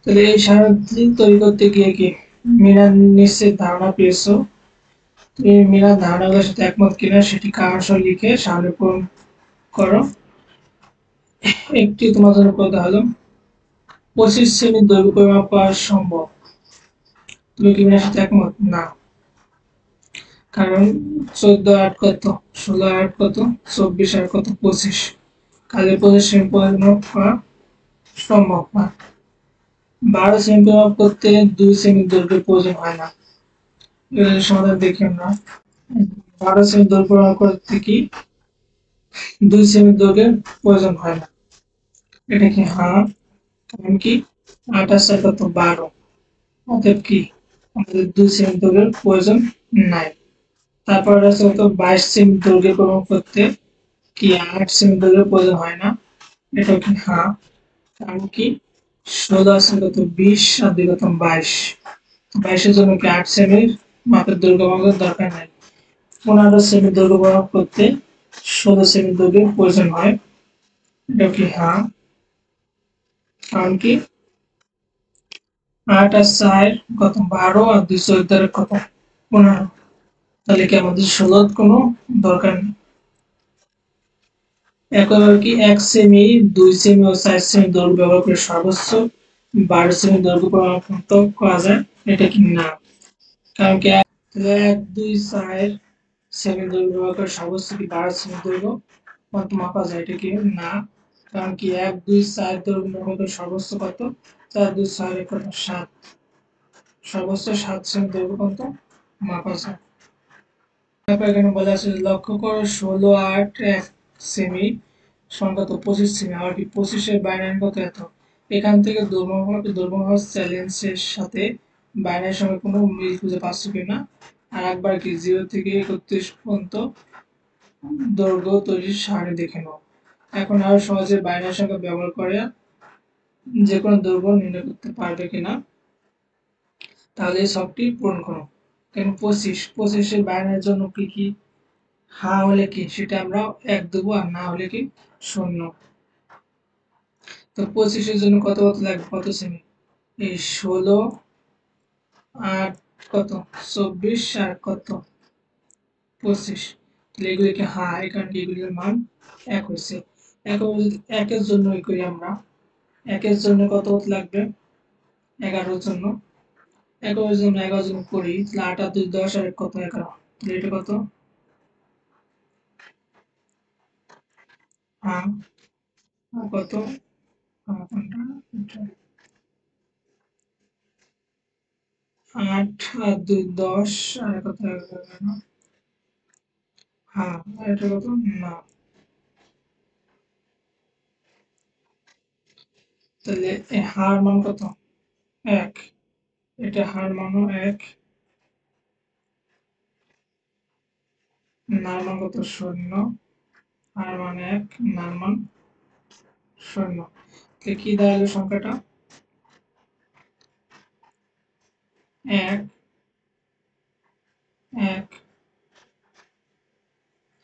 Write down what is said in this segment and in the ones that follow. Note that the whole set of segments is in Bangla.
তাহলে এই সারণী তৈরি করতে গিয়ে কি মিনার নিশ্চিত ধারণা পেয়েছো? তুমি মিনার ধারণাগুলোর সাথে একমত কিনা সেটি কাগজে লিখে সারণী পূরণ করো। একটি তোমার জন্য কথা হলো 25 সেমি দৈর্ঘ্য পরিমাপ করা সম্ভব। তুমি কি মিনার সাথে একমত? না। কারণ 14 8 কত, 16 8 কত, 24 8 কত, 25। কাজে 25 সেমি পরিমাপ করা সম্ভব না। 12 সেমি পরিমাপ করতে 2 সেমি দৈর্ঘ্যের প্রয়োজন হয় না। এর সমাধান দেখি আমরা। 12 সেমি দৈর্ঘ্য পরিমাপ করতে কি 2 সেমি দৈর্ঘ্যের প্রয়োজন হয় না। এটা কি? হ্যাঁ। কারণ কি 8 আর 4 কত, 12। অতএব কি আমাদের 2 সেমি দৈর্ঘ্যের প্রয়োজন নাই। তারপর আছে কত, 22 সেমি দৈর্ঘ্যের পরিমাপ করতে কি 8 সেমি দৈর্ঘ্যের প্রয়োজন হয় না। এটা কি? হ্যাঁ। কারণ কি 16 আছে কত, 20 আর 2 কত, 22। 22-এর জন্য কি 8 সেমির মাপের দৈর্ঘ্য আমাদের দরকার নাই। 15 সেমি দৈর্ঘ্য পরিমাপ করতে 16 সেমি দৈর্ঘ্যের প্রয়োজন হয়। এটা কি? হ্যাঁ। কারণ কি 8 আর 4 কত, 12 আর 2 14 কত, 15। তাহলে কি আমাদের 16 কোনো দরকার নেই। একইভাবে কি 1 সেমি, 2 সেমি ও 4 সেমি দৈর্ঘ্য ব্যবহার করে সর্বোচ্চ 12 সেমি দৈর্ঘ্য পরিমাপ করা যায়। এটা কি? না। কারণ কি 1 2 4 সেমি দৈর্ঘ্য ব্যবহার করে সর্বোচ্চ কি 12 সেমি দৈর্ঘ্য কত মাপা যায়? এটা কি? না। কারণ কি 1 2 4 দৈর্ঘ্য ব্যবহার করে সর্বোচ্চ কত, 4 2 6 কত, 7। সর্বোচ্চ 7 সেমি দৈর্ঘ্য কত মাপা যায়। তারপর এখানে বলা আছে লক্ষ্য করো 16 8 1 সেমি সমান কত, 25 সেমি। আবার কি 25-এর বাইনারি কত, এত। এখান থেকে দুর্বল চ্যালেঞ্জের সাথে বাইনারির সঙ্গে কোনো মিল খুঁজে পাচ্ছ কিনা। আর একবার কি 0 থেকে 31 পর্যন্ত দৈর্ঘ্য তৈরির সারণী দেখে নাও। এখন আরো সহজে বাইনারি সংখ্যা ব্যবহার করে যে কোনো দৈর্ঘ্য নির্ণয় করতে পারবে কিনা। তাহলে এই ছকটি পূরণ করো। এখানে 25-এর বাইনারির জন্য কি কি? হ্যাঁ হলে কি সেটা আমরা 1 দেবো, আর না হলে কি 0। তো 25-এর জন্য কত কত লাগবে, কত সেমি? এই 16 8 কত, 24 আর কত, 25। তাহলে এগুলিকে হ্যাঁ, এখানে এগুলির মান 1 হয়েছে। একের জন্য করি আমরা। একের জন্য কত কত লাগবে? 11-এর জন্য। 11-এর জন্য 11 জন করি, তাহলে 8 আর 2 10 আর 1 কত, 11। তাহলে এটা কত? হ্যাঁ। আর কত? হ্যাঁ, কোনটা? এটা। 8 আর 2 10 আর কত, 11। হ্যাঁ, আর এটা কত? না। তাহলে হার মান কত? 1। এটা হার মানও 1। নার মান কত? 0। হার মান 1, নার মান 0। তাহলে কি দাঁড়ালো সংখ্যাটা? 1 1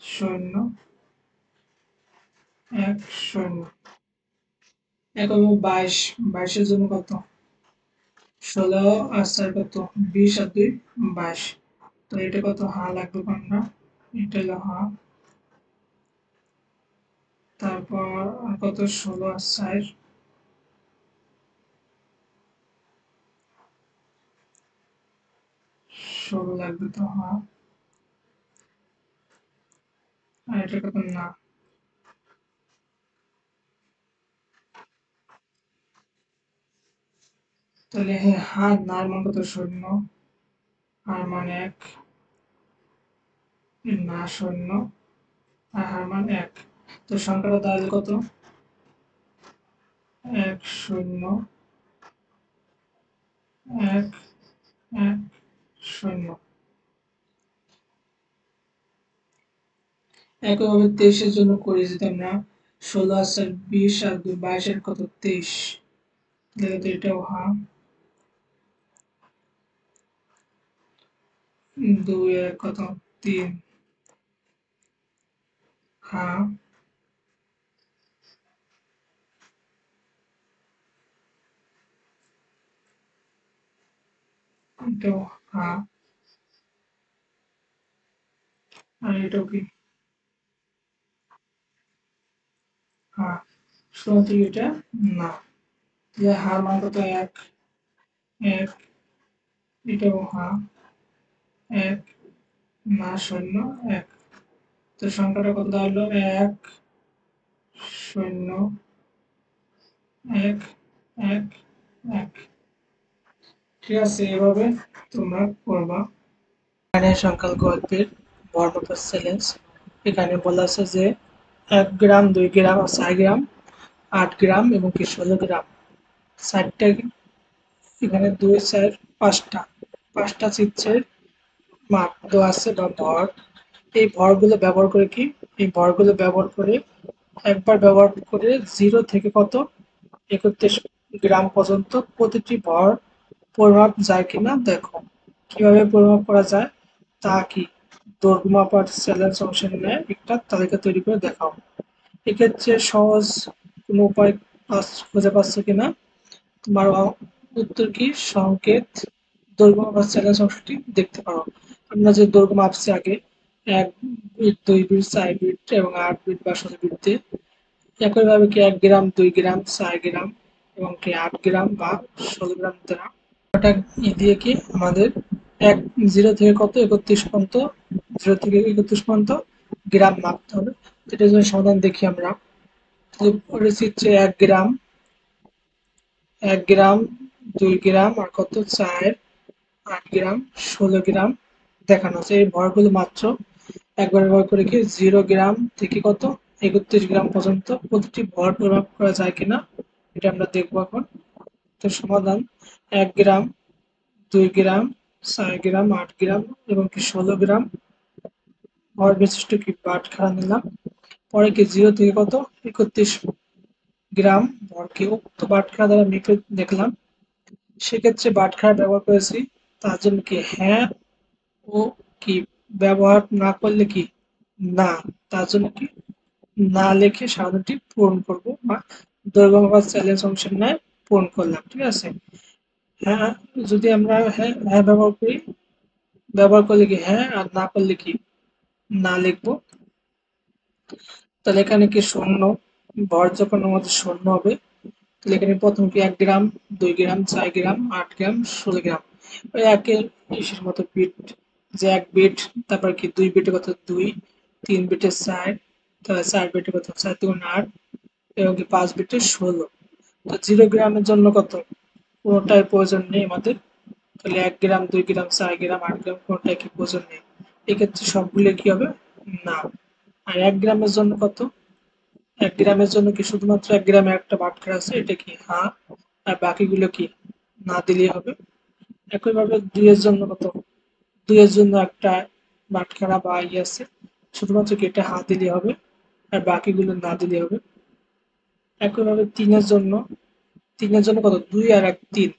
0 1 0। একইভাবে 22-এর জন্য কত? 16 আর 4 কত, 20 আর 2 22। তো এটা কত? হা লাগবে কোনটা? এটা হলো হা। তারপর আর কত? 16 আর 4 16 লাগবে, তো হা। আর এটা কত? না। তাহলে হা নার মান কত? 0। হার মান 1, না 0, আর হার মান 1। তো সংখ্যাটা দাঁড়ালে কত? 1 0 1 1 0। একইভাবে 23-এর জন্য করি যদি আমরা 16 আর 4 20 আর 2 22 এর কত, 23। দেখো তো এটাও হা। 2 এর কত, 3। হা। এটাও হা, আর এটাও কি হা। শুধুমাত্র এটা না, যে হার মান কত এক, এক, এটাও হা, এক, না শূন্য, এক। তো সংখ্যাটা কত দাঁড়ালো? এক, শূন্য, এক, এক, এক। ঠিক আছে, এভাবে তোমরা করবা। এখানে সংখ্যালঘু গল্পের বর্ণপদ চ্যালেঞ্জ। এখানে বলা আছে যে 1 গ্রাম, 2 গ্রাম, 4 গ্রাম, 8 গ্রাম এবং কি 16 গ্রাম, চারটা, এখানে 2, 4, 5টা, 5টা চিত্রের মাপ দেওয়া আছে বা ভর। এই ভরগুলো ব্যবহার করে কি, এই ভরগুলো ব্যবহার করে একবার ব্যবহার করে 0 থেকে কত 31 গ্রাম পর্যন্ত প্রতিটি ভর পরিমাপ যায় কিনা দেখো। কিভাবে পরিমাপ করা যায় তা কি, দৈর্ঘ্য মাপার চ্যালেঞ্জ অংশ নিয়ে একটা তালিকা তৈরি করে দেখাও। এক্ষেত্রে সহজ কোনো উপায় খুঁজে পাচ্ছ কিনা। তোমার উত্তর কি, সংকেত দৈর্ঘ্য মাপার চ্যালেঞ্জ অংশটি দেখতে পারো। আমরা যে দৈর্ঘ্য মাপছি আগে 1 বিট, 2 বিট, 4 বিট এবং 8 বিট বা 16 বিট দিয়ে, একইভাবে কি 1 গ্রাম, 2 গ্রাম, 4 গ্রাম এবং কি 8 গ্রাম বা 16 গ্রাম দ্বারা ওটা দিয়ে কি আমাদের এক, 0 থেকে কত 31 পর্যন্ত, 0 থেকে 31 পর্যন্ত গ্রাম মাপতে হবে। এটার জন্য সমাধান দেখি আমরা। তাহলে চিত্রে 1 গ্রাম, 1 গ্রাম, 2 গ্রাম আর কত 4, 8 গ্রাম, 16 গ্রাম দেখানো আছে। এই ভরগুলো মাত্র একবার ব্যবহার করে কি 0 গ্রাম থেকে কত 31 গ্রাম পর্যন্ত প্রতিটি ভর পরিমাপ করা যায় কিনা এটা আমরা দেখবো এখন। তো সমাধান, 1 গ্রাম, 2 গ্রাম, 4 গ্রাম, 8 গ্রাম এবং কি 16 গ্রাম ভর বিশিষ্ট কি বাটখারা নিলাম। পরে কি 0 থেকে কত 31 গ্রাম ভরকে উক্ত বাটখারা দ্বারা মেপে দেখলাম। সেক্ষেত্রে বাটখারা ব্যবহার করেছি, তার জন্য কি হ্যাঁ ও কি ব্যবহার না করলে কি না, তার জন্য কি না লিখে সাধারণটি পূরণ করব বা দৈর্ঘ্য মাপার চ্যালেঞ্জ অংশের ন্যায় পূরণ করলাম। ঠিক আছে, হ্যাঁ যদি আমরা হ্যাঁ হ্যাঁ ব্যবহার করি, ব্যবহার করলে কি হ্যাঁ আর না করলে কি না লিখবো। তাহলে এখানে কি শূন্য, ভর যখন আমাদের শূন্য হবে তাহলে এখানে প্রথম কি 1 গ্রাম, 2 গ্রাম, 4 গ্রাম, 8 গ্রাম, 16 গ্রাম, ওই একের ইসের মতো বিট, যে 1 বিট, তারপর কি 2 বিটে কত 2, 3 বিটে 4, তাহলে 4 বিটে কত 4 × 2 = 8 এবং কি 5 বিটে 16। তো 0 গ্রামের জন্য কত, কোনোটার প্রয়োজন নেই আমাদের। তাহলে 1 গ্রাম, 2 গ্রাম, 4 গ্রাম, 8 গ্রাম কোনোটাই কি প্রয়োজন নেই। এক্ষেত্রে সবগুলো কি হবে না। আর 1 গ্রামের জন্য কত, 1 গ্রামের জন্য কি শুধুমাত্র 1 গ্রামে একটা বাটখারা আছে, এটা কি হ্যাঁ, আর বাকিগুলো কি না দিলেই হবে। একইভাবে 2 এর জন্য কত, 2 এর জন্য একটা বাটখারা বা আছে, শুধুমাত্র কি এটা হ্যাঁ দিলেই হবে আর বাকিগুলো না দিলেই হবে। একইভাবে 3-এর জন্য কত 2 আর 1 3,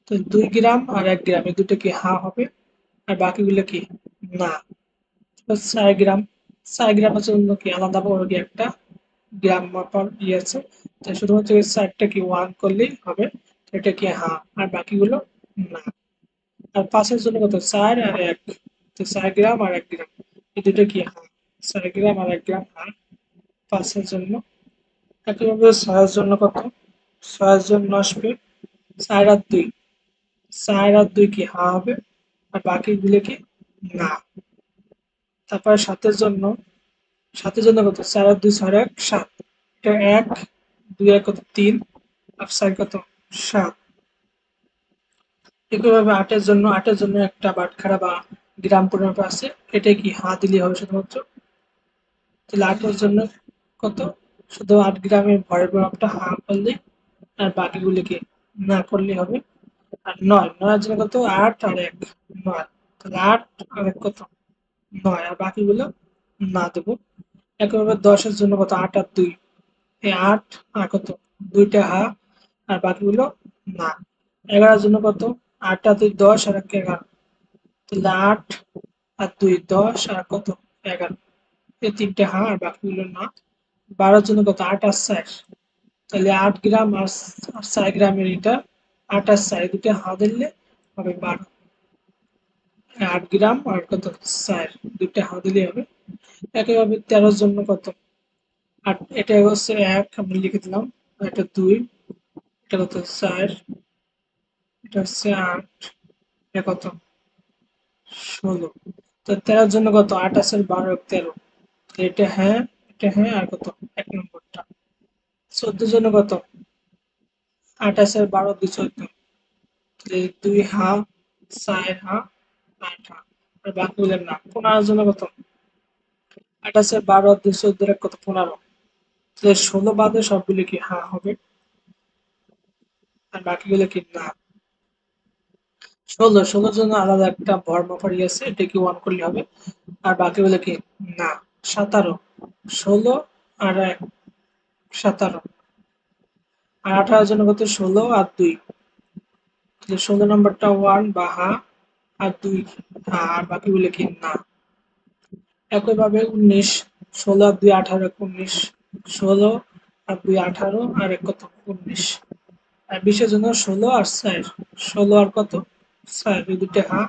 তো 2 গ্রাম আর 1 গ্রাম এই দুটো কি হ্যাঁ হবে আর বাকিগুলো কি না। 4 গ্রাম, 4 গ্রামের জন্য কি আলাদা করে কি একটা গ্রাম মাপার আছে, তো শুধুমাত্র এই 4টা কি 1 করলেই হবে, এটা কি হ্যাঁ আর বাকিগুলো না। আর 5-এর জন্য কত 4 আর 1, তো 4 গ্রাম আর 1 গ্রাম এই দুটো কি হ্যাঁ, 4 গ্রাম আর 1 গ্রাম হ্যাঁ 5-এর জন্য। একইভাবে 6-এর জন্য কত, 6-এর জন্য আসবে 4 আর 2, 4 আর 2 কি হ্যাঁ হবে আর বাকিগুলো কি না। তারপর 7-এর জন্য কত 4 আর 2 6 আর 1 7, এটা 1, 2 আর কত 3 আর 4 কত 7। একইভাবে 8-এর জন্য একটা বাটখারা বা গ্রাম পরিমাপ আছে, এটা কি হ্যাঁ দিলেই হবে শুধুমাত্র। তাহলে 8-এর জন্য কত, শুধু 8 গ্রামের ভরের পরিমাপটা হ্যাঁ করলেই আর বাকিগুলো কি না করলেই হবে। আর 9-এর জন্য কত 8 আর 1 9, তাহলে 8 আর 1 কত 9 আর বাকিগুলো না দেবো। একইভাবে 10-এর জন্য কত 8 আর 2, এই 8 আর কত 2টা হ্যাঁ আর বাকিগুলো না। 11-এর জন্য কত 8 আর 2 10 আর 1 11, তাহলে 8 আর 2 10 আর কত 11, এই 3টে হ্যাঁ আর বাকিগুলো না। 12-এর জন্য কত 8 আর 4, তাহলে 8 গ্রাম আর 4 গ্রামের এটা 8 আর 4 দুটো হ্যাঁ দিলে হবে 12। 8 গ্রাম আর কত 4, দুইটা হা দিলেই হবে। একইভাবে 13 জন্য কত 8, এটা হচ্ছে 1 আমি লিখে দিলাম, এটা 2, এটা কত 4, এটা হচ্ছে 8, এটা কত 16। তো 13 জন্য কত 8 আছে 12 13, এটা হ্যাঁ আর কত 1 নম্বরটা। 14 জন্য কত 8 আছে 12 2 14, তাহলে 2 হা 4 হা 8 হা, আর বাকিগুলোর না। 15 জন্য কত 8 আছে 12 2 14 কত 15, তাহলে 16 বাদে সবগুলো কি হা হবে, আর বাকিগুলো কি না। 16 জন্য আলাদা একটা বর্ণপরী আছে, এটা কি 1 করলে হবে, আর বাকিগুলো কি না। 17, 16 আর 1 17, আর 18 জন্য কত 16 আর 2, তাহলে 16 নম্বরটা 1 বা হা, আর 2 হা, আর বাকিগুলো কি না। একইভাবে 19, 16 আর 2 18 19, 16 আর 2 18 আর 1 কত 19, আর 20 জন্য 16 আর 4, 16 আর কত 4, এই দুটো হা,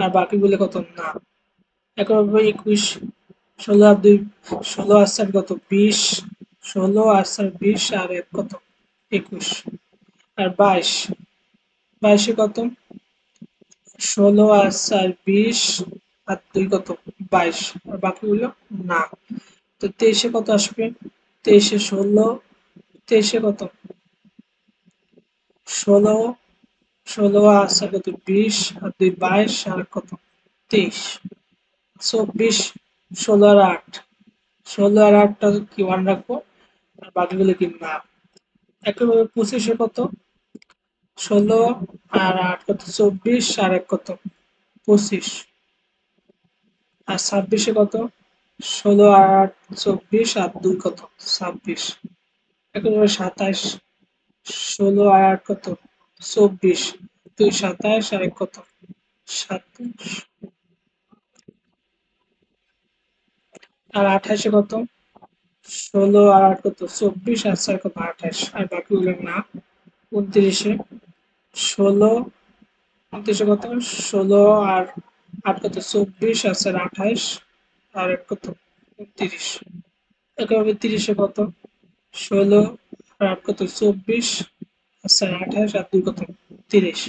আর বাকিগুলো কত না। একইভাবে 21, 16 আর 2 16 আর 4 কত 20, 16 আর 4 20 আর 1 কত 21, আর 22, 22 কত 16 আর 4 20 আর 2 কত 22, আর বাকিগুলো না। তো 23 কত আসবে 23 16, 23 কত 16, 16 আর 4 কত 20 আর 2 22 আর কত 23, 24, 16 আর 8, 16 আর 8টা কি 1 রাখবো, আর বাকিগুলো কি না। একইভাবে 25 কত 16 আর 8 কত 24 আর 1 কত 25, আর 26 কত 16 আর 8 24 আর 2 কত 26, একইভাবে 27, 16 আর 8 কত 24, 2 27 আর 1 কত 27, আর 28 কত 16 আর 8 কত 24 আর 4 কত 28, আর বাকিগুলো না। 29, 16, 29 কত 16 আর 8 কত 24 আর 4 28, আর 1 কত 29, একইভাবে 30 কত 16 আর 8 কত 24 আর 4 28 আর 2 কত 30,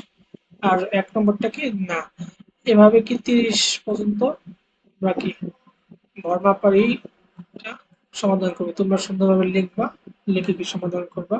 আর 1 নম্বরটা কি না। এভাবে কি 30 পর্যন্ত আমরা কি বর্ণাপারী সমাধান করবো। তোমরা সুন্দরভাবে লিখবা, লিখে কি সমাধান করবা।